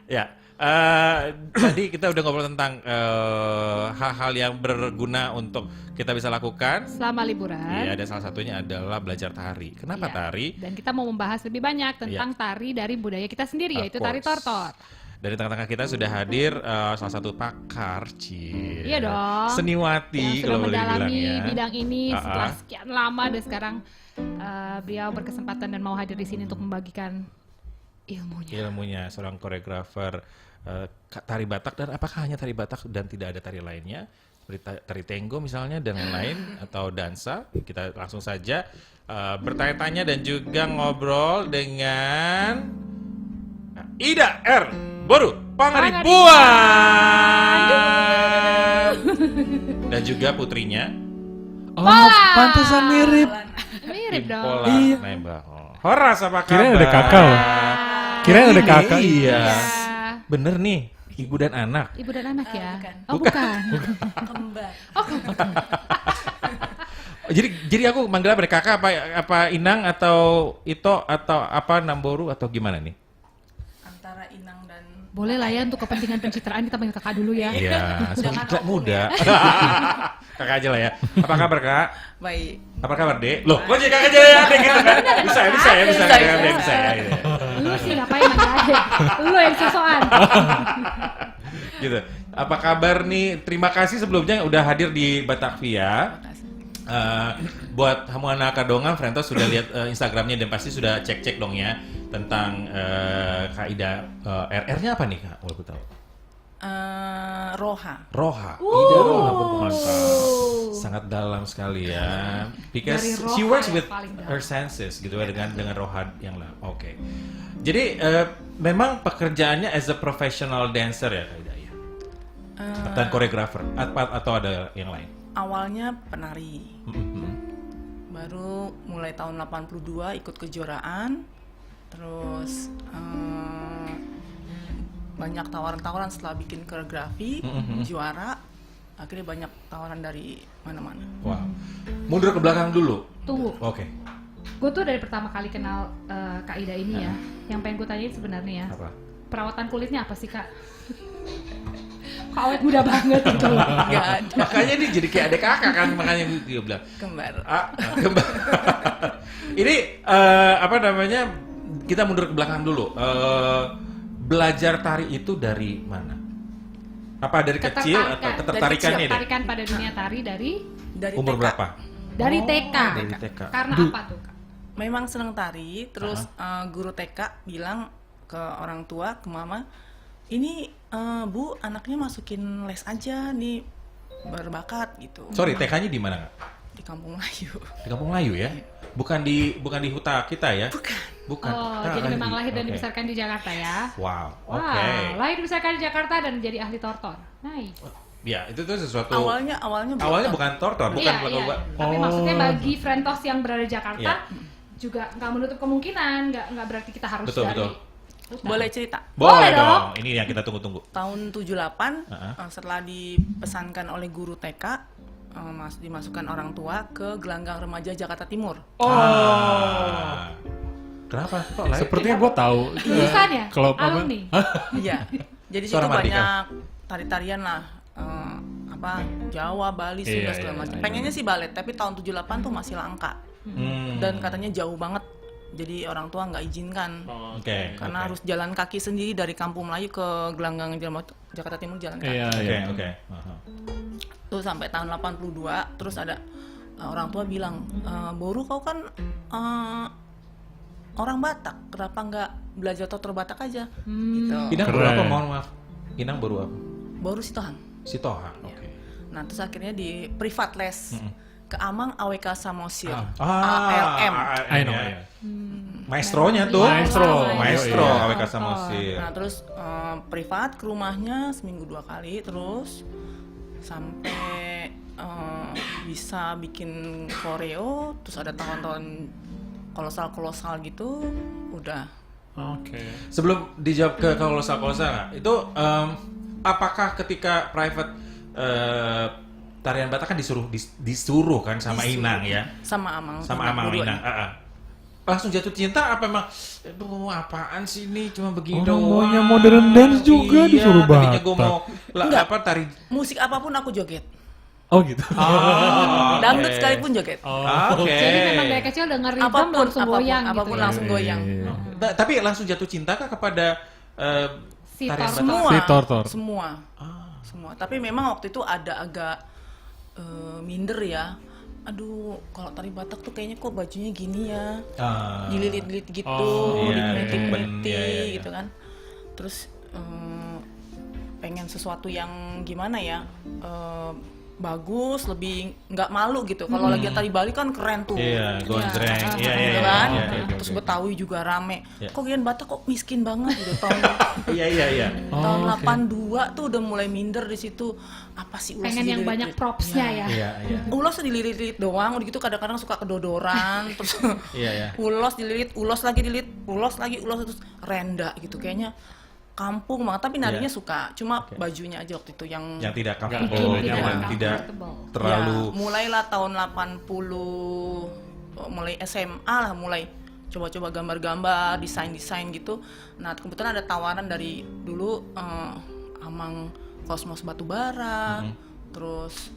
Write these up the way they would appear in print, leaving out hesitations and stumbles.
Ya. Tadi kita udah ngobrol tentang hal-hal yang berguna untuk kita bisa lakukan selama liburan. Iya, dan salah satunya adalah belajar tari. Kenapa tari? Dan kita mau membahas lebih banyak tentang tari dari budaya kita sendiri, yaitu tari tortor. Dari tengah-tengah kita sudah hadir salah satu pakar, Iya dong. seniwati yang sudah kalau boleh dibilang mendalami ya. bidang ini setelah sekian lama dan sekarang beliau berkesempatan dan mau hadir di sini untuk membagikan ilmunya. Seorang koreografer tari Batak, dan apakah hanya tari Batak dan tidak ada tari lainnya seperti tari Tenggo misalnya dan lain-lain atau dansa? Kita langsung saja bertanya-tanya dan juga ngobrol dengan Ida R. Boru Pangaribuan dan juga putrinya. Pantesan mirip. Mirip dong. Pola Iya. nembak. Horas apa kabar? Kirain ada kakak loh. Kirain ada kakak. Iya. Bener nih, ibu dan anak. Ibu dan anak ya? Bukan. Oh bukan. Kembar. Jadi aku manggil apa? Kakak apa Inang atau Ito atau apa Namboru atau gimana nih? Antara Inang dan Boleh lah ya untuk kepentingan pencitraan kita panggil kakak dulu ya. Iya, Jangan tidak opung muda. Kakak aja lah ya. Apa kabar Kak? baik. Apa kabar Dek? Loh, kok jadi kakak aja ya? Dek gitu kan? Bisa ya. Bisa. Bisa ya. Gitu. Lu sih ngapain manggil aja? Lu yang sosokan. Gitu. Apa kabar nih? Terima kasih sebelumnya udah hadir di Batavia. Makasih. Buat Hamuana Kadongan, Frentos sudah lihat Instagramnya dan pasti sudah cek dong ya tentang Kak Ida. RR-nya apa nih Kak? Boleh aku tahu. Roha. Roha. Ida Roha Purwomanto. Sangat dalam sekali ya. Because Dari Roha she works yang with paling dalam. her senses gitu ya dengan Roha yang lain. Oke. Jadi memang pekerjaannya as a professional dancer ya Kak Ida ya. Dan koreografer atau ada yang lain? Awalnya penari. Mhm. Baru mulai tahun 82 ikut kejuaraan. Terus banyak tawaran-tawaran setelah bikin koreografi, juara. Akhirnya banyak tawaran dari mana-mana. Wow. Mundur ke belakang dulu. Tunggu. Oke. Gue tuh dari pertama kali kenal Kak Ida ini ya, yang pengen gue tanyain sebenarnya ya, Apa? perawatan kulitnya apa sih Kak? Kok awet muda banget gitu loh. Gak ada. Makanya ini jadi kayak adik kakak kan, makanya dia bilang. Kembar. Kembali. Ini apa namanya? Kita mundur ke belakang dulu. Belajar tari itu dari mana? Apa dari kecil atau ketertarikannya deh? Ketertarikan pada dunia tari dari Umur TK. berapa? dari TK. Dari TK. Karena apa tuh Kak? Memang senang tari, terus guru TK bilang ke orang tua, ke mama, ini Bu anaknya masukin les aja nih, berbakat gitu. Sorry, TK-nya di mana Kak? Di Kampung Melayu. Di Kampung Melayu ya? Bukan di Huta kita ya? Bukan. Oh, Kak, jadi memang lahir dan Oke. dibesarkan di Jakarta ya? Wow. Wow, Oke. lahir dibesarkan di Jakarta dan menjadi ahli tortor. Nice. Ya, itu tuh sesuatu. Awalnya bukan tortor, bukan Iya, iya. bukan. Tapi maksudnya bagi Frentos yang berada di Jakarta Iya. juga nggak menutup kemungkinan, nggak berarti kita harus Betul, dari betul. hutan. Boleh cerita. Boleh Boleh dong. dong. Ini yang kita tunggu-tunggu. Tahun 78 setelah dipesankan oleh guru TK, dimasukkan orang tua ke gelanggang remaja Jakarta Timur. Ah. Kenapa? Kok lain? Sepertinya gue tahu. Lulusan ya? Kalau Alumni? Iya. Jadi situ Suara Mardika. banyak tari-tarian lah. Jawa, Bali, Sunda Iya, segala iya, macam. iya. Pengennya sih balet, tapi tahun 78 tuh masih langka. Dan katanya jauh banget. Jadi orang tua nggak izinkan. Oke. Karena harus jalan kaki sendiri dari Kampung Melayu ke gelanggang Jakarta Timur jalan kaki. Iya, Oke, iya. oke. Aha. Tuh sampai tahun 82 terus ada orang tua bilang, Boru kau kan orang Batak, kenapa nggak belajar tortor Batak aja? Gitu. Inang baru Keren. apa? Mohon maaf. Inang baru apa? Boru Sitohang. Sitohang. Oke. Nah terus akhirnya di privat les ke Amang AWK Samosir, Ah, ALM. I know, ya. iya. Maestronya tuh. Maestro. Maestro Iya. AWK Samosir. Nah terus privat ke rumahnya seminggu 2 kali terus sampai bisa bikin koreo, terus ada tahun-tahun kolosal gitu, udah. Oke. Sebelum dijawab ke kolosal itu apakah ketika private tarian Batak kan disuruh kan sama Disuruh. Inang ya? Sama Amang. Sama Amang dua-duanya. Inang. langsung jatuh cinta apa emang aduh apaan sih ini cuma begini Orang doang. maunya modern dance juga disuruh tadinya gue Batak. mau apa tari. Musik apapun aku joget. Oh gitu. Dangdut sekalipun joget. Oke. Jadi memang dari kecil denger rhythm langsung goyang apapun gitu. langsung goyang. Iya. Tapi langsung jatuh cinta kah kepada Si tarian Tor- Batak? Semua. Si Tortor. Semua. Semua. Tapi memang waktu itu ada agak minder ya. Aduh, kalau tari Batak tuh kayaknya kok bajunya gini ya. Dililit-lilit gitu, Oh, iya, dimetik-metik iya. gitu kan. Terus pengen sesuatu yang gimana ya? Bagus, lebih nggak malu gitu. Kalau lagi tari Bali kan keren tuh. Iya, gonjreng. Iya, Gitu kan? iya. Terus Betawi juga rame. Iya. Kok kalian Batak kok miskin banget gitu tahun Iya. tahun 82 tuh udah mulai minder di situ. Apa sih ulas Pengen yang banyak propsnya ya. Iya. Ulos dililit-lilit doang, udah gitu kadang-kadang suka kedodoran, terus Iya. ulos dililit, ulos lagi dililit, ulos lagi, ulos terus renda gitu kayaknya kampung banget, tapi narinya Iya. suka, cuma bajunya aja waktu itu yang Yang tidak Nggak comfortable, nyaman. nyaman, tidak Comfortable. terlalu ya, mulailah tahun 80 mulai SMA lah mulai coba-coba gambar-gambar, desain-desain gitu. Nah, kebetulan ada tawaran dari dulu Amang Kosmos Batubara, terus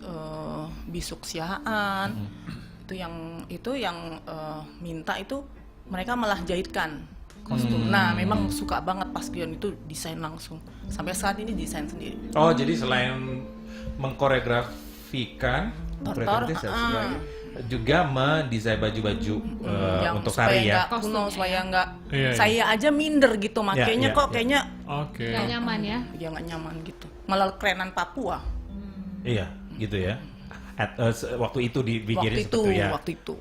Bisuk Sihaan. Itu yang minta itu mereka malah jahitkan kostum. Nah, memang suka banget pas Gion itu desain langsung. Sampai saat ini desain sendiri. Oh, jadi selain mengkoreografikan Tortor, juga mendesain baju-baju yang untuk supaya tari ya. nggak kuno, Kostumnya supaya nggak Iya. saya aja minder gitu makanya iya, kok iya. kayaknya Oke. Gak nyaman ya. ya nggak nyaman gitu. Malah kerenan Papua Iya, gitu ya. Waktu itu dipikirin waktu itu. seperti itu ya. Waktu itu.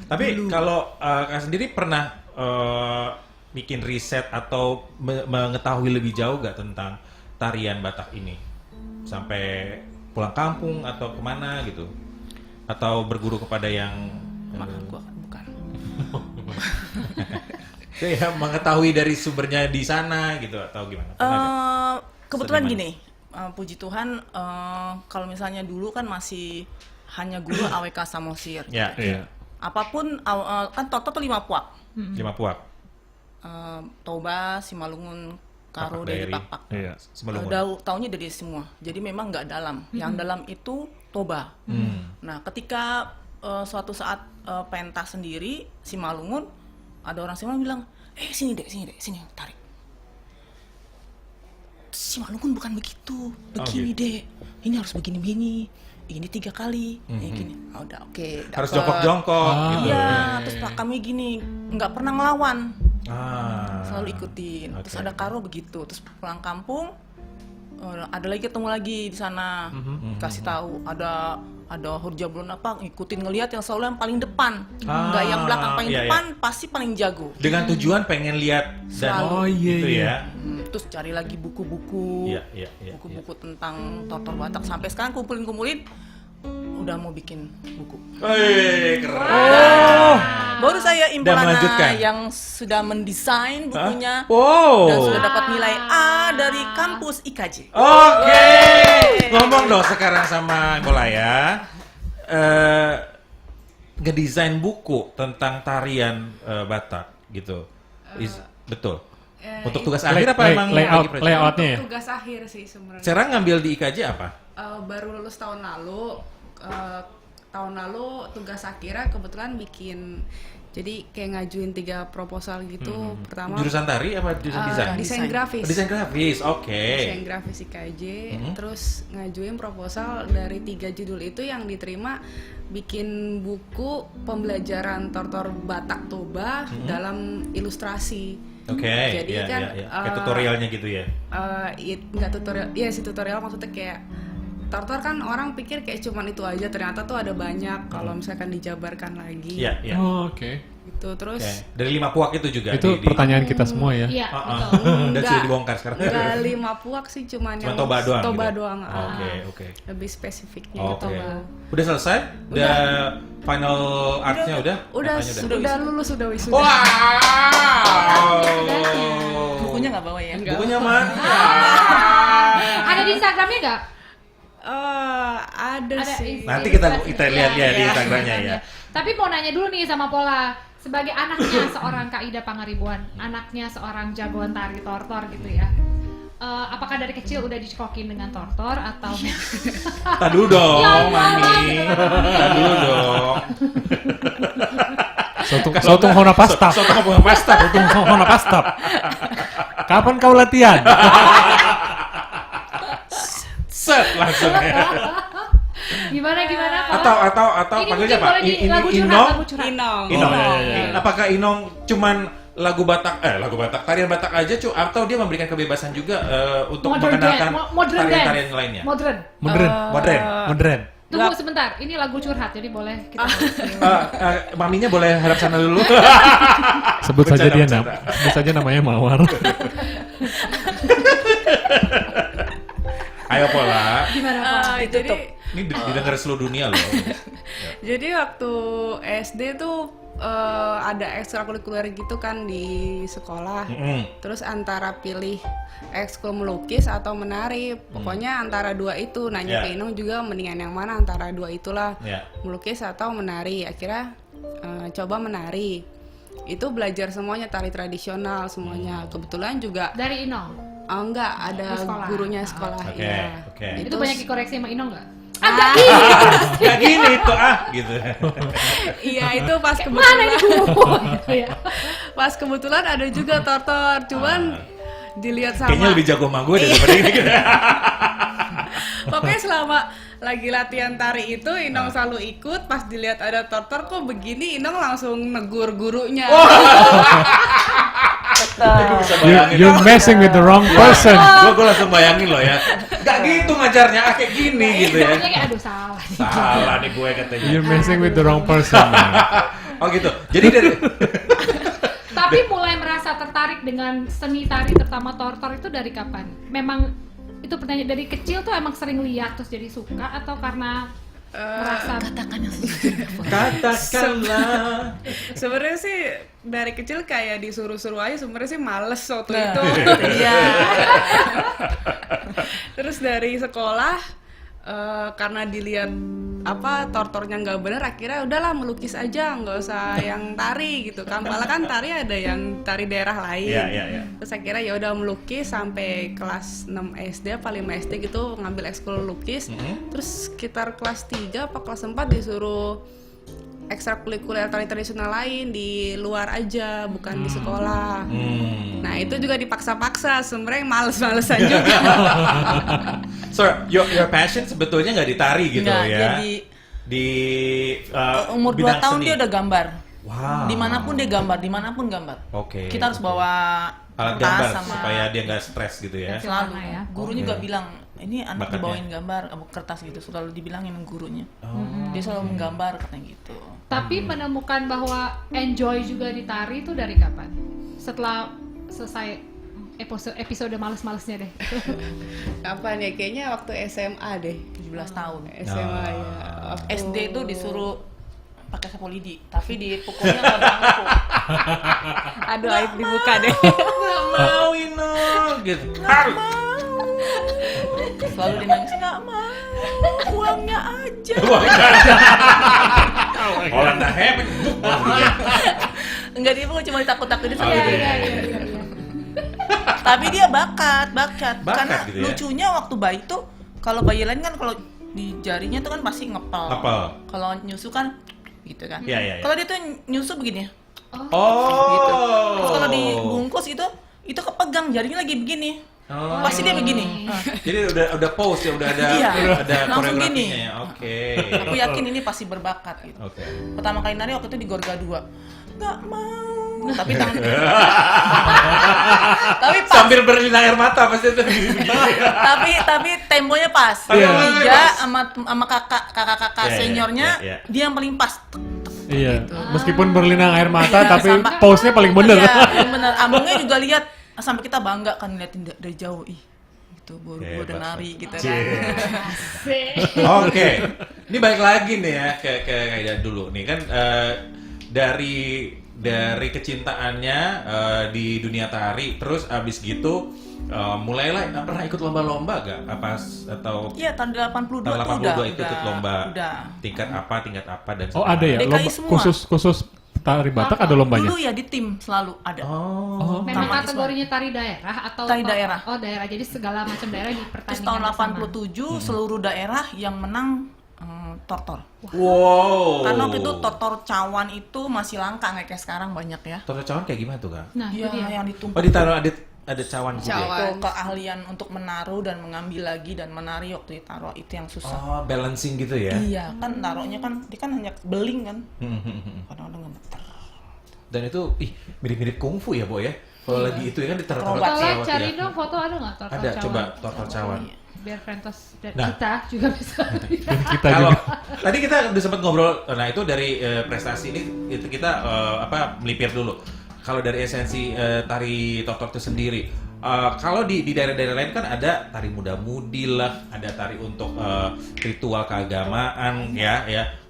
Tapi kalau Kak sendiri pernah bikin riset atau mengetahui lebih jauh gak tentang tarian Batak ini? Sampai pulang kampung atau kemana gitu? Atau berguru kepada yang Maaf, gua bukan. ya, mengetahui dari sumbernya di sana gitu atau gimana? Pernah nggak? Kebetulan Seniman. gini, puji Tuhan, kalau misalnya dulu kan masih hanya guru AWK Samosir. Ya, Iya. Apapun, kan Toto tuh 5 puak. 5 puak. Toba, Simalungun, Karo, Papak dari Daeri. Pakpak. Iya. Sebelum Taunya dari semua. Jadi memang nggak dalam. Yang dalam itu Toba. Nah, ketika suatu saat pentas sendiri, Simalungun, ada orang Simalungun bilang, sini dek, sini, tarik. Simalungun bukan begitu, begini gitu. dek. Ini harus begini-begini. Ini 3 kali, ini gini. Oh, udah oke. harus dapet. jongkok-jongkok gitu. Iya, terus Pak kami gini, nggak pernah ngelawan, selalu ikutin. Terus Oke. ada Karo begitu, terus pulang kampung, ada lagi ketemu lagi di sana, kasih tahu ada Hurjablon apa, ngikutin ngelihat yang selalu yang paling depan, nggak yang belakang paling iya, depan, pasti paling jago. Dengan tujuan pengen lihat dan Selalu. Oh, iya, gitu iya. ya. Terus cari lagi buku-buku, Iya. buku-buku tentang Tortor Batak. Sampai sekarang kumpulin, udah mau bikin buku. Wih, keren. Baru saya melanjutkan. Impolana yang sudah mendesain bukunya Wow. dan sudah dapat nilai A dari kampus IKJ. Oke. Ngomong dong sekarang sama Bola ya. Ngedesain buku tentang tarian Batak gitu. Betul. Untuk tugas akhir apa emang lagi project? layoutnya ya? Tugas akhir sih sebenarnya. Sekarang ngambil di IKJ apa? Baru lulus tahun lalu. Tahun lalu tugas akhirnya kebetulan bikin, jadi kayak ngajuin 3 proposal gitu. Pertama Jurusan tari apa jurusan desain? desain grafis. Desain grafis. Oke. Desain grafis IKJ. Terus ngajuin proposal dari 3 judul itu yang diterima, bikin buku pembelajaran Tortor Batak Toba dalam ilustrasi. Oke. Jadi Iya, kan, iya. Kayak tutorialnya gitu ya. Nggak tutorial, iya sih tutorial, maksudnya kayak Tortor kan orang pikir kayak cuman itu aja, ternyata tuh ada banyak kalau misalkan dijabarkan lagi. Iya, iya. Oh, oke. Gitu terus. Oke. Dari 5 puak itu juga. Itu pertanyaan kita semua ya. Iya, Ah, betul. Dan Enggak. sudah dibongkar sekarang. Enggak 5 puak sih, cuman Cuma yang Toba doang. Toba gitu? doang. Oke. Lebih spesifiknya Oke. ke Toba. Udah selesai? Udah final artnya udah? Udah Apanya udah lulus, udah wisuda. Wow. Bukunya nggak bawa ya? Bukunya mana? Ada di Instagramnya nggak? Ada Ada sih. Nanti kita ilustrasi. lihat ya di Iya, Instagramnya ya. Tapi mau nanya dulu nih sama Pola. sebagai anaknya seorang Kak Ida Pangaribuan, anaknya seorang jagoan tari tortor gitu ya. Apakah dari kecil udah dicekokin dengan tortor atau Tak dulu dong, Ya Allah. Mami. Tak dulu dong. Sotong Hona Pasta. Sotong Hona Pasta. Sotong Hona Pasta. Kapan kau latihan? Set langsung ya. gimana kalau Atau ini panggilnya mungkin apa? boleh di lagu Inong? curhat, lagu curhat. Inong. Inong. Oh, iya. Apakah Inong cuman lagu Batak, tarian Batak aja atau dia memberikan kebebasan juga untuk mengenalkan tarian-tarian lainnya? Modern. Modern. Tunggu sebentar, ini lagu curhat jadi boleh kita. Maminya boleh harap sana dulu. Sebut saja dia Bercanda. sebut saja namanya Mawar. Ayo Pola. Gimana Pak? Itu tuh. Ini didengar seluruh dunia loh. Jadi waktu SD tuh ada ekstrakurikuler gitu kan di sekolah. Terus antara pilih ekskul melukis atau menari, pokoknya antara dua itu. Nanya ke Inong juga mendingan yang mana antara dua itulah, melukis atau menari. Akhirnya coba menari. Itu belajar semuanya, tari tradisional semuanya. Kebetulan juga Dari Inong. enggak ada Di sekolah. gurunya sekolah. Oke, ya. oke. Itu banyak dikoreksi sama Inong nggak? Gak gini itu gitu. Iya, itu pas Mana ini kebetulan. guru? Gitu ya. Pas kebetulan ada juga tortor, cuman dilihat sama. Kayaknya lebih jago sama gue daripada ini gitu. Pokoknya selama lagi latihan tari itu Inong selalu ikut, pas dilihat ada tortor kok begini, Inong langsung negur gurunya. You're messing with the wrong person. Gue langsung bayangin loh ya. Gak gitu ngajarnya, kayak gini gitu ya. Gurunya kayak aduh salah. Salah nih gue katanya. You're messing with the wrong person. Man. Oh gitu. Jadi dari Tapi mulai merasa tertarik dengan seni tari terutama tortor itu dari kapan? Memang itu pertanyaan dari kecil tuh emang sering lihat terus jadi suka atau karena merasa katakanlah. Sebenarnya sih dari kecil kayak disuruh-suruh aja, sebenarnya sih males waktu itu. Iya. Terus dari sekolah karena dilihat tortornya nggak bener, akhirnya udahlah melukis aja, nggak usah yang tari gitu kan. Malah kan tari ada yang tari daerah lain. Iya. Terus akhirnya ya udah melukis sampai kelas 6 SD apa 5 SD gitu, ngambil ekskul lukis. Terus sekitar kelas 3 apa kelas 4 disuruh ekstrakurikuler tari tradisional lain di luar aja, bukan di sekolah. Nah itu juga dipaksa-paksa, sebenarnya males-malesan juga. So your passion sebetulnya nggak ditari gitu Nggak, ya? jadi Di umur 2 bidang tahun seni. dia udah gambar. Wow. Dimanapun dia gambar. Oke. Kita harus bawa alat kertas gambar sama supaya dia nggak stres gitu ya. selalu. Warna ya. Gurunya juga bilang, ini anak Bakatnya. dibawain gambar, kertas gitu. Selalu dibilangin gurunya. Dia selalu menggambar katanya gitu. Tapi menemukan bahwa enjoy juga di tari itu dari kapan? Setelah selesai episode males-malesnya deh. Kapan ya? Kayaknya waktu SMA deh. 17 tahun. SMA ya. Waktu SD tuh disuruh pakai sapu lidi, tapi dipukulnya nggak bangku. Aduh, aib dibuka deh. Nggak mau Inong gitu. Harus. Selalu dia nangis, nggak mau, uangnya aja. Holanda hebat. Enggak, dia pun cuma ditakut-takutin sama Iya, dia. Iya. Tapi dia bakat. Karena gitu ya? lucunya waktu bayi tuh, kalau bayi lain kan kalau di jarinya tuh kan pasti ngepel. Ngepel. Kalau nyusu kan gitu kan. Iya. Kalau dia tuh nyusu begini. Oh. Gitu. Terus kalau dibungkus itu kepegang jarinya lagi begini. Oh. Pasti dia begini. Jadi udah pose ya, udah ada Iya. ada Langsung koreografinya gini. ya. Oke. Aku yakin ini pasti berbakat gitu. Oke. Pertama kali nari waktu itu di Gorga 2. Nggak mau. Tapi tangan tapi pas. Sambil berlinang air mata pasti itu. tapi temponya pas. Iya. Tiga sama kakak Iya, seniornya iya. dia yang paling pas. Iya. Meskipun berlinang air mata, Iya, tapi sama- pose-nya paling bener. Iya, paling bener. Ambungnya juga lihat sampai kita bangga kan liatin dari jauh. Ih, itu baru gua udah Hebat, nari gitu kan. Cie. Oke, ini balik lagi nih ya ke kayak dulu nih kan dari kecintaannya di dunia tari, terus abis gitu mulailah pernah ikut lomba-lomba gak? Atau Iya, tahun 82 tahun tuh 82 itu ikut lomba Udah. tingkat apa dan Oh ada ya, DKI lomba semua. khusus tari Batak ada lombanya? Dulu ya di tim selalu ada. Oh. Memang Taman kategorinya tari daerah atau Tari daerah. Oh, daerah. Jadi segala macam daerah Terus dipertandingkan tahun bersama. 87 seluruh daerah yang menang tortor. Wow. Karena waktu itu tortor cawan itu masih langka, nggak kayak sekarang banyak ya. Tortor cawan kayak gimana tuh, Kak? Nah, itu Iya, dia. yang ditumpuk. Oh, ditaruh ada cawan juga. Cawan. Itu keahlian untuk menaruh dan mengambil lagi dan menari waktu ditaruh itu yang susah. Oh, balancing gitu ya. Iya, kan taruhnya kan dia kan hanya beling kan. Hmm. Kadang-kadang gemeter. Dan itu mirip-mirip kungfu ya, Bo ya. Kalau lagi itu ya kan ditaruh-taruh Akrobat. Tolong cawan cari ya. dong foto ada nggak tortor Ada, cawan? coba tortor cawan. Biar Frentos dan Nah. kita juga bisa. Dan kita Kalau juga. tadi kita udah sempat ngobrol, nah itu dari prestasi ini itu kita melipir dulu. Kalau dari esensi tari tortor itu sendiri, kalau di daerah-daerah lain kan ada tari muda-mudi lah, ada tari untuk ritual keagamaan ya.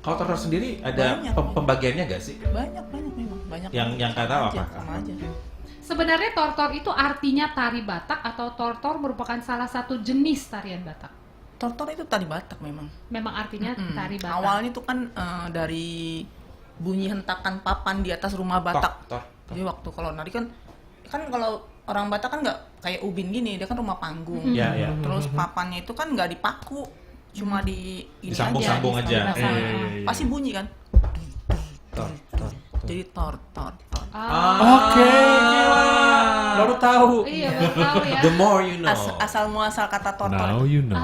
Kalau tortor sendiri ada Banyak. pembagiannya nggak sih? Banyak memang banyak. Yang kata apa? Sama aja. Sebenarnya tortor itu artinya tari Batak atau tortor merupakan salah satu jenis tarian Batak? Tortor itu tari Batak memang. Memang artinya tari Batak. Awalnya itu kan dari bunyi hentakan papan di atas rumah Batak. Tor. Jadi waktu kalau nari kan kalau orang Batak kan nggak kayak ubin gini, dia kan rumah panggung. Iya. Terus papannya itu kan nggak dipaku, cuma di ini Disambung-sambung aja. disambung-sambung. Iya. Pasti bunyi kan. Tor. Jadi tor. Oke. Baru tahu. Iya, baru tahu ya. The more you know. Asal muasal kata tortor. Now you know.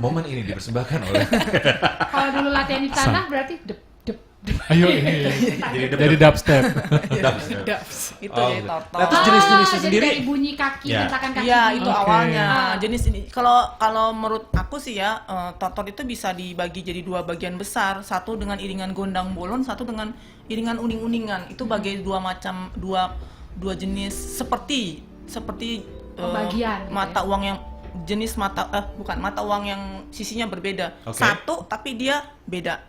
Momen ini dipersembahkan oleh Kalau dulu latihan di tanah berarti dep. Ayo ini. Jadi Jadi dubstep. Itu Oh, jadi gitu. tortor. Nah, terus jenis-jenisnya jadi sendiri? dari bunyi kaki, Ya. hentakan kaki. Iya, itu Oke. awalnya. Ah. Jenis ini kalau menurut aku sih ya, tortor itu bisa dibagi jadi dua bagian besar. Satu dengan iringan gondang bolon, satu dengan iringan uning-uningan. Itu bagi dua jenis seperti Pembagian, gitu mata uang yang jenis mata uang yang sisinya berbeda. Oke. Satu tapi dia beda.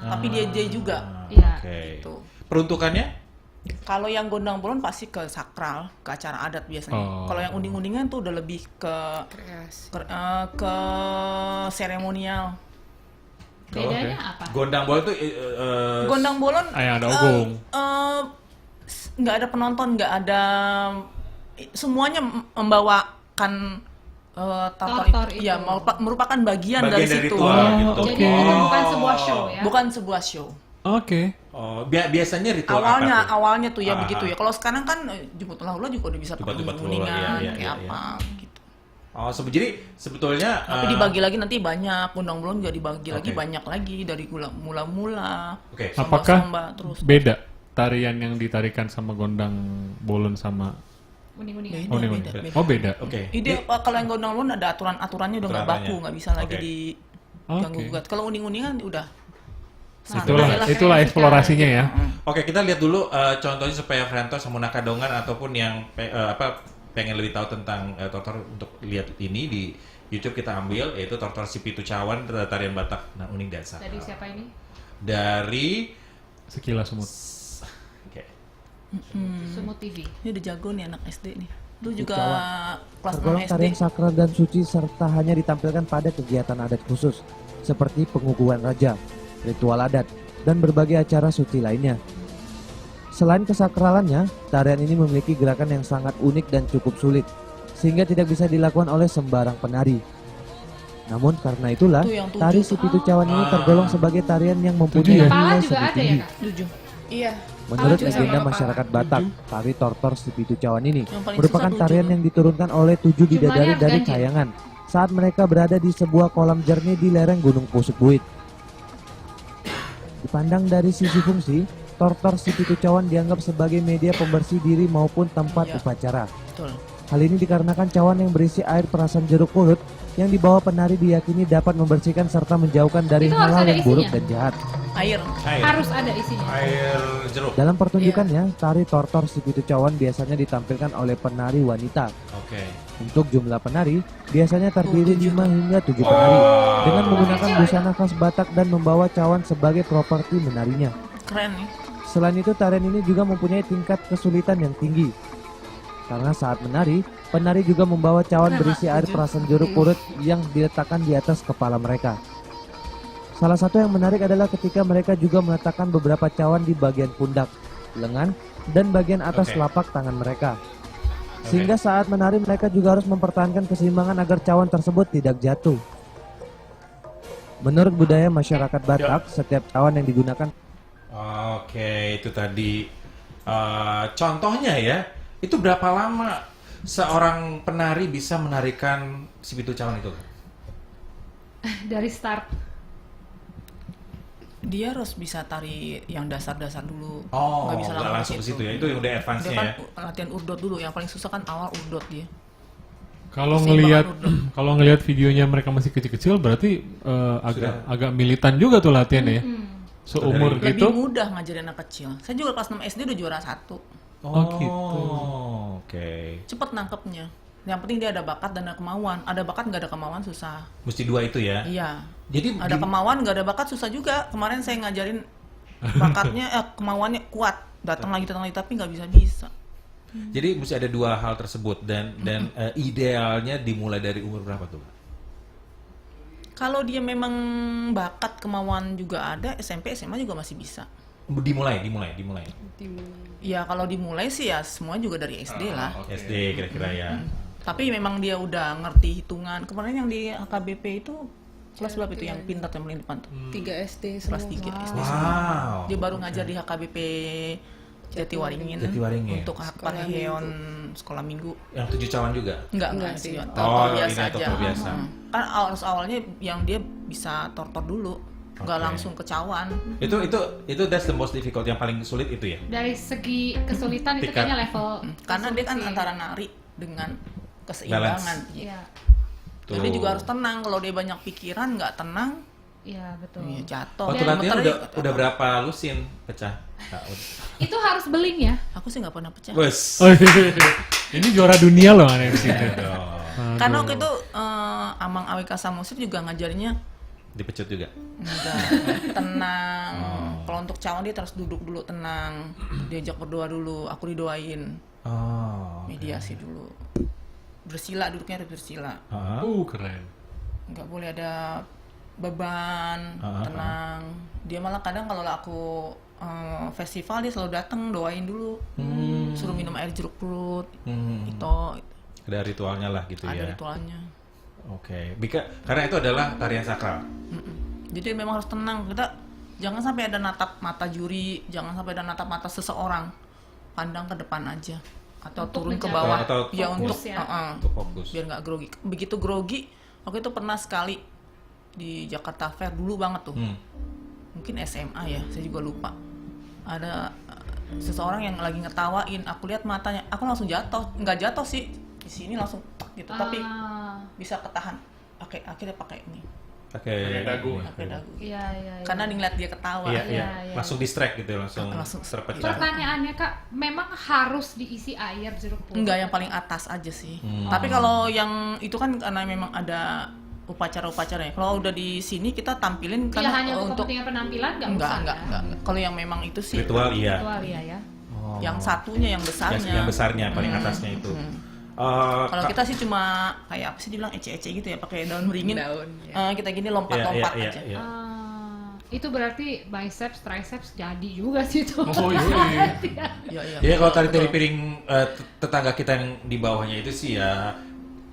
Tapi dia juga. Iya. Oke. Gitu. Peruntukannya? Kalau yang gondang bolon pasti ke sakral, ke acara adat biasanya. Oh. Kalau yang uning-uningan tuh udah lebih ke ke seremonial. Bedanya Oke. apa? Gondang bola tuh Gondang bolon yang ada ogong. nggak ada penonton, nggak ada, semuanya membawakan tortor Tortor itu. itu. Ya, merupakan bagian bagian dari dari situ. ritual gitu. Oke. Jadi itu bukan sebuah show ya. Bukan sebuah show. Oke. Oh, biasanya ritual Awalnya apa tuh? awalnya tuh ya Ah, begitu ah. ya. Kalau sekarang kan jemput hula juga udah bisa pakai Jemput-jemput hula, uningan iya, kayak iya. apa gitu. Oh, jadi sebetulnya Tapi dibagi lagi nanti banyak, gondang bolon juga dibagi lagi Oke. banyak lagi dari mula-mula. Oke. Apakah Samba terus. beda tarian yang ditarikan sama gondang bolon sama Uning-uningan. oh, ini, beda. oh beda. Oke. Ide kalau yang gondang bolon ada aturannya udah nggak Aturannya. baku, nggak bisa lagi Oke. diganggu Oke. gugat. Kalau uning-uningan udah Itulah Santai lah, itulah kayak eksplorasinya ya. Oke, kita lihat dulu contohnya supaya Frentos sama Nakadongan ataupun yang pengen lebih tahu tentang tortor untuk lihat ini di YouTube kita ambil yaitu tortor si Pitu Cawan tarian Batak nah uning dasar. Dari siapa ini? Dari Sekilas semut. oke. Sumut TV. ini udah jago nih anak SD nih. Itu juga kelas 6 Tergolong SD. tarian sakral dan suci serta hanya ditampilkan pada kegiatan adat khusus seperti pengukuhan raja, ritual adat, dan berbagai acara suci lainnya. Selain kesakralannya, tarian ini memiliki gerakan yang sangat unik dan cukup sulit, sehingga tidak bisa dilakukan oleh sembarang penari. Namun karena itulah, Tuh yang tujuh. tari si Pitu Cawan ini tergolong sebagai tarian yang ya? mempunyai Kepala nilai juga seni ada ya, tinggi. Kak? 7. Iya. Menurut Kepala juga legenda sama masyarakat kepala. Batak, tari tortor si Pitu Cawan ini Yang paling merupakan susah tarian 7. yang diturunkan oleh 7 bidadari Jumlahnya dari ganjil. Cayangan saat mereka berada di sebuah kolam jernih di lereng Gunung Pusuk Buit. Dipandang dari sisi fungsi, tortor si Pitu Cawan dianggap sebagai media pembersih diri maupun tempat Iya. upacara. Betul. Hal ini dikarenakan cawan yang berisi air perasan jeruk purut yang dibawa penari diyakini dapat membersihkan serta menjauhkan dari Itu harus hal-hal ada yang buruk isinya? dan jahat. Air. Harus ada isinya. Air jeruk. Dalam pertunjukannya, tari tortor si Pitu Cawan biasanya ditampilkan oleh penari wanita. Oke. Untuk jumlah penari, biasanya terdiri 5 hingga 7 penari dengan menggunakan busana khas Batak dan membawa cawan sebagai properti menarinya. Keren nih. Selain itu, tarian ini juga mempunyai tingkat kesulitan yang tinggi. Karena saat menari, penari juga membawa cawan berisi air perasan jeruk purut yang diletakkan di atas kepala mereka. Salah satu yang menarik adalah ketika mereka juga meletakkan beberapa cawan di bagian pundak, lengan, dan bagian atas Oke. telapak tangan mereka. Sehingga saat menari mereka juga harus mempertahankan keseimbangan agar cawan tersebut tidak jatuh. Menurut budaya masyarakat Batak, setiap cawan yang digunakan Oke, itu tadi contohnya ya. Itu berapa lama seorang penari bisa menarikan si pitu cawan itu? Dari start. Dia harus bisa tari yang dasar-dasar dulu. Oh, Nggak bisa nggak langsung ke situ ya. Itu yang udah Dia advance-nya kan ya. latihan urdot dulu. Yang paling susah kan awal urdot dia. Kalau Keseimbangan ngelihat videonya mereka masih kecil-kecil berarti agak militan juga tuh latihannya ya. Seumur Lebih gitu. mudah ngajarin anak kecil. Saya juga kelas 6 SD udah juara 1. Oh, gitu. Oke. Cepet nangkepnya. Yang penting dia ada bakat dan ada kemauan. Ada bakat nggak ada kemauan susah. Mesti dua itu ya. Iya. Jadi Ada kemauan nggak ada bakat susah juga. Kemarin saya ngajarin bakatnya, kemauannya kuat. Datang lagi tapi nggak bisa. jadi mesti ada dua hal tersebut dan idealnya dimulai dari umur berapa tuh? Kalau dia memang bakat kemauan juga ada, SMP SMA juga masih bisa. Dimulai. Ya kalau dimulai sih ya semua juga dari SD lah. SD kira-kira ya. Tapi memang dia udah ngerti hitungan. Kemarin yang di HKBP itu kelas berapa itu yang pintar yang paling depan tuh? 3 SD Kelas semua. 3 SD. Wow. Dia baru ngajar di HKBP Jatiwaringin Jatiwaringin. untuk Parheon sekolah minggu. Yang 7 cawan juga. Enggak sih. sih. Oh, Tortor ini biasa aja. tortor biasa. Kan awalnya yang dia bisa tortor dulu, nggak Oke. langsung ke cawan. Itu that's the most difficult, yang paling sulit itu ya. Dari segi kesulitan itu Tingkat. kayaknya level. Karena dia kan sulit sih. antara nari dengan keseimbangan. Iya, Tuh. Jadi dia juga harus tenang. Kalau dia banyak pikiran, nggak tenang, iya betul. ya jatuh. Waktu Dan latihan Muter udah berapa lusin pecah? Itu harus beling ya. Aku sih nggak pernah pecah. Wes. Oh, ini juara dunia loh aneh di sini. Karena waktu itu Amang AWK Samusir juga ngajarinnya Dipecut juga. enggak tenang. Kalau untuk cawan dia terus duduk dulu tenang, diajak berdoa dulu, aku didoain, Oh. mediasi dulu. Bersila, duduknya harus bersila. Keren. Nggak boleh ada beban, tenang. Dia malah kadang kalau aku festival dia selalu datang doain dulu, suruh minum air jeruk purut, itu Ada ritualnya lah gitu ada ya. ritualnya. Oke. Karena itu adalah tarian sakral. Jadi memang harus tenang. Kita jangan sampai ada natap mata juri, jangan sampai ada natap mata seseorang. Pandang ke depan aja atau Untuk turun ke menjaga bawah. Atau Ya fokus untuk ya. Untuk fokus. biar nggak grogi. Begitu grogi, waktu itu pernah sekali di Jakarta Fair dulu banget tuh. Mungkin SMA ya, saya juga lupa. Ada seseorang yang lagi ngetawain, aku lihat matanya, aku langsung jatuh. Nggak jatuh sih, di sini langsung tek gitu, tapi bisa ketahan. Akhirnya pakai ini, Pakai dagu. pakai dagu. Iya, iya. Iya. Karena ngeliat dia ketawa. Iya, iya. iya. Langsung distract gitu, langsung Langsung- terpecah. Pertanyaannya Kak, memang harus diisi air jeruk purut? Enggak, yang paling atas aja sih. Tapi kalau yang itu kan karena memang ada upacara-upacaranya. Kalau udah di sini kita tampilin Iya, karena hanya untuk untuk kepentingan penampilan nggak enggak, usah enggak, ya? enggak. Kalau yang memang itu sih Ritual iya. Ritual iya ya. Oh. yang satunya yang besarnya. Yang besarnya, paling atasnya itu. Kalau kita sih cuma kayak apa sih dibilang ece-ece gitu ya, pakai daun beringin. Daun, ya. Kita gini lompat-lompat iya, aja. iya. Itu berarti biceps, triceps jadi juga sih itu. Oh iya. Iya, iya. Jadi kalau betul, tari-tari betul. piring tetangga kita yang di bawahnya itu sih ya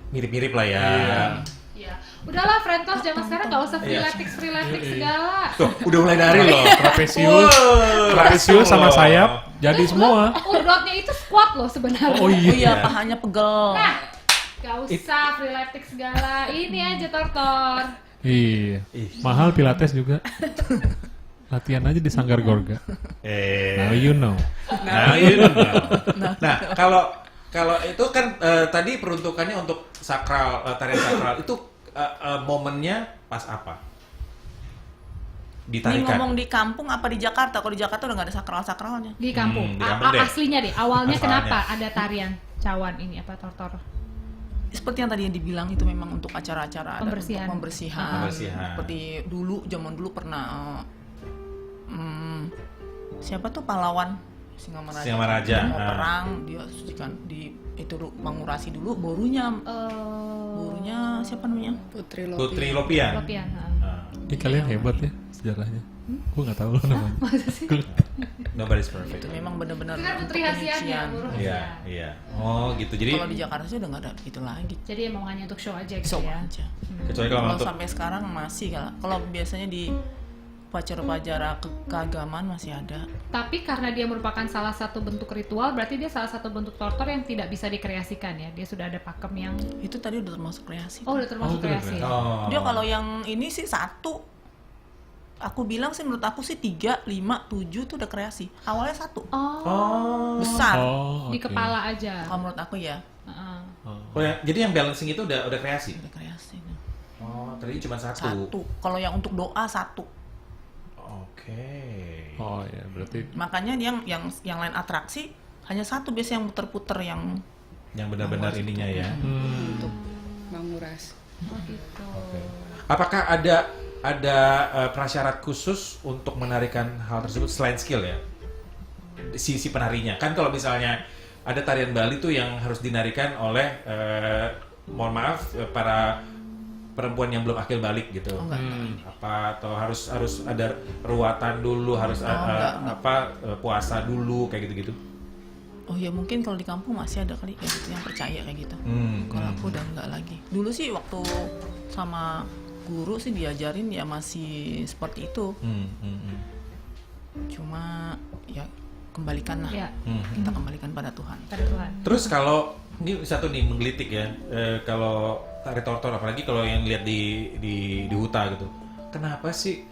mirip-mirip lah ya. Iya. Udahlah Frentos zaman sekarang nggak usah Iya. freeletics segala. Tuh, udah mulai nari loh. Trapesius sama sayap jadi semua. Urdotnya itu squat loh sebenarnya. Oh Oh iya, iya. pahanya pegel. Nah, gak usah freeletics segala. Ini aja tortor. Iya. Mahal pilates juga. Latihan aja di Sanggar Gorga. Now you know. Nah, you know. Nah, kalau itu kan tadi peruntukannya untuk sakral, tarian sakral itu momennya pas apa? Ini Ditarikan. ngomong di kampung apa di Jakarta? Kalau di Jakarta udah nggak ada sakral-sakralnya. Di kampung. Di kampung deh. Aslinya deh. Awalnya Asalnya. kenapa ada tarian cawan ini apa tortor? Seperti yang tadi yang dibilang itu memang untuk acara-acara ada Pembersihan. untuk pembersihan. Pembersihan. Seperti dulu, zaman dulu pernah siapa tuh pahlawan Singamaraja. Singamaraja, Mau ah. perang, dia sucikan di itu mengurasi dulu borunya. Borunya siapa namanya? Putri Lopi. Putri Lopian. Lopian. Nah, Kalian hebat ya sejarahnya. Gue nggak tahu loh namanya. Masa sih? Nobody's perfect. Itu memang benar-benar Itu kan untuk putri hasianya, penyucian. Bu. Iya, iya. Oh, gitu. Jadi Kalau di Jakarta sih udah nggak ada itu lagi. Jadi emang hanya untuk show aja gitu So ya. aja. kecuali kalau Kalau untuk sampai sekarang masih kalau biasanya di upacara-upacara keagamaan masih ada. Tapi karena dia merupakan salah satu bentuk ritual, berarti dia salah satu bentuk tortor yang tidak bisa dikreasikan ya. Dia sudah ada pakem yang Itu tadi udah termasuk kreasi. udah termasuk udah kreasi. Ya? Oh. Dia kalau yang ini sih 1. Aku bilang sih menurut aku sih 3, 5, 7 tuh udah kreasi. Awalnya 1. Oh. Besar. Di oke. kepala aja. Kalau menurut aku ya Heeh. Oh, ya, jadi yang balancing itu udah kreasi. udah kreasi. Oh, tadi cuma 1. 1. Kalau yang untuk doa 1. Oke. Oh ya, berarti Makanya yang lain atraksi hanya 1 biasanya yang puter-puter yang Yang benar-benar ininya ya. untuk menguras. Oh gitu. Apakah ada prasyarat khusus untuk menarikan hal tersebut selain skill ya? Si penarinya. Kan kalau misalnya ada tarian Bali tuh yang harus dinarikan oleh mohon maaf para perempuan yang belum akil balik gitu. Oh, enggak. Apa atau harus ada ruatan dulu, harus enggak. Puasa dulu kayak gitu-gitu. Oh ya mungkin kalau di kampung masih ada kali kayak gitu yang percaya kayak gitu. Kalau aku udah enggak lagi. Dulu sih waktu sama guru sih diajarin ya masih seperti itu. Cuma ya kembalikan lah. Ya, Kita kembalikan pada Tuhan. pada Tuhan. Terus kalau ini satu nih menggelitik ya, kalau tari tortor apalagi kalau yang lihat di Huta gitu, kenapa sih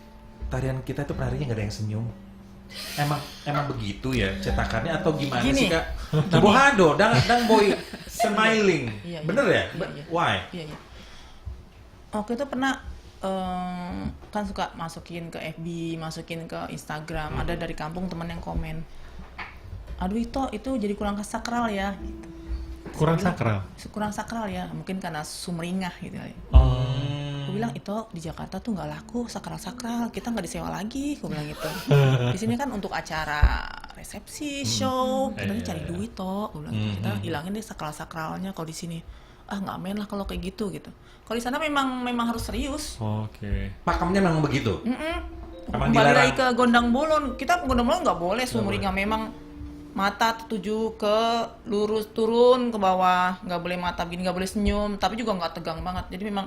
tarian kita itu penarinya nggak ada yang senyum? Emang begitu ya cetakannya atau gimana Gini. sih kak? Tabohado, dang boy smiling, Iya, iya. bener ya? Iya, iya. Why? Iya, iya. Waktu itu pernah kan suka masukin ke FB, masukin ke Instagram. Ada dari kampung teman yang komen, aduh itu jadi kurang sakral ya. Gitu. kurang sakral. Kurang sakral ya, mungkin karena sumringah gitu kali. Aku bilang itu di Jakarta tuh nggak laku sakral-sakral, kita nggak disewa lagi. Aku bilang gitu. Di sini kan untuk acara resepsi, show, kita nih cari duit toh. Aku bilang gitu. Kita hilangin deh sakral-sakralnya kalau di sini. Ah nggak main lah kalau kayak gitu gitu. Kalau di sana memang harus serius. Oke. Pakemnya memang begitu. Emang Kembali dilarang? lagi ke gondang bolon, kita gondang bolon nggak boleh sumringah, memang mata tertuju ke lurus turun ke bawah, nggak boleh mata begini, nggak boleh senyum, tapi juga nggak tegang banget. Jadi memang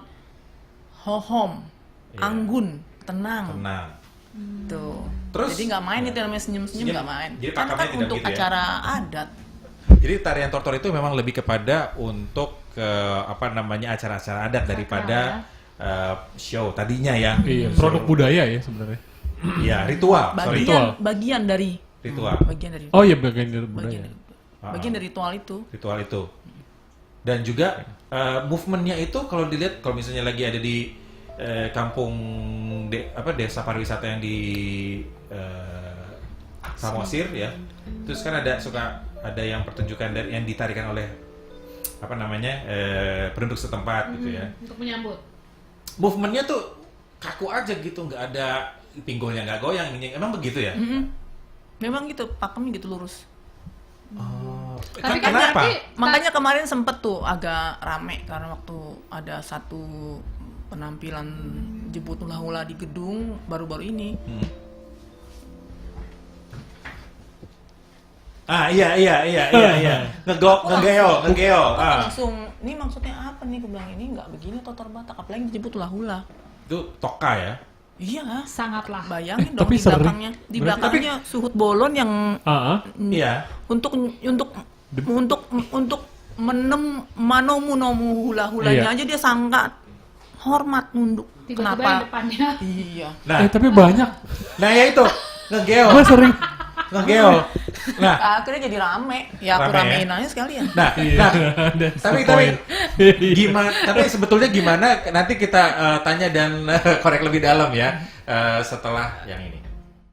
hohom, Iya. anggun, tenang. Tenang. Tuh. Terus? Jadi nggak main itu namanya senyum-senyum, Jadi- nggak main. jadi Kan pakemnya tidak untuk begitu ya? acara adat. Jadi tarian tortor itu memang lebih kepada untuk acara-acara adat daripada show tadinya ya. Iya, produk budaya ya sebenarnya. Iya, ritual. Sorry, Ritual. Bagian dari ritual. ritual. Oh iya, bagian dari budaya. Bagian dari ritual itu. Ritual itu. Dan juga movementnya itu kalau dilihat kalau misalnya lagi ada di kampung desa pariwisata yang di Samosir ya. Terus kan ada yang pertunjukan dari yang ditarikan oleh penduduk setempat gitu ya. Untuk menyambut. Movementnya tuh kaku aja gitu, nggak ada pinggulnya nggak goyang. Emang begitu ya? Memang gitu, pakemnya gitu lurus. Oh. Tapi kan Kenapa? berarti Makanya kemarin sempet tuh agak rame karena waktu ada satu penampilan jemput hula-hula di gedung baru-baru ini. Iya. Ngegeo. Langsung, ini maksudnya apa nih? Aku bilang ini nggak begini Tortor Batak, apalagi dijemput hula-hula. Itu toka ya. Iya, sangatlah. bayangin dong tapi di sering. belakangnya. Di Berarti- belakangnya suhut bolon yang Iya. untuk manomu hula-hulanya Iya. aja dia sangat hormat nunduk. Tiba-tiba yang Kenapa? depannya. Iya. Nah, tapi banyak. ya itu ngegeo. Gue sering. Ngegeo. Nah, Akhirnya jadi rame. Ya aku Rame ya? ramein aja sekalian. nah, Ada tapi poin. gimana? Tapi sebetulnya gimana? Nanti kita tanya dan korek lebih dalam ya setelah yang ini.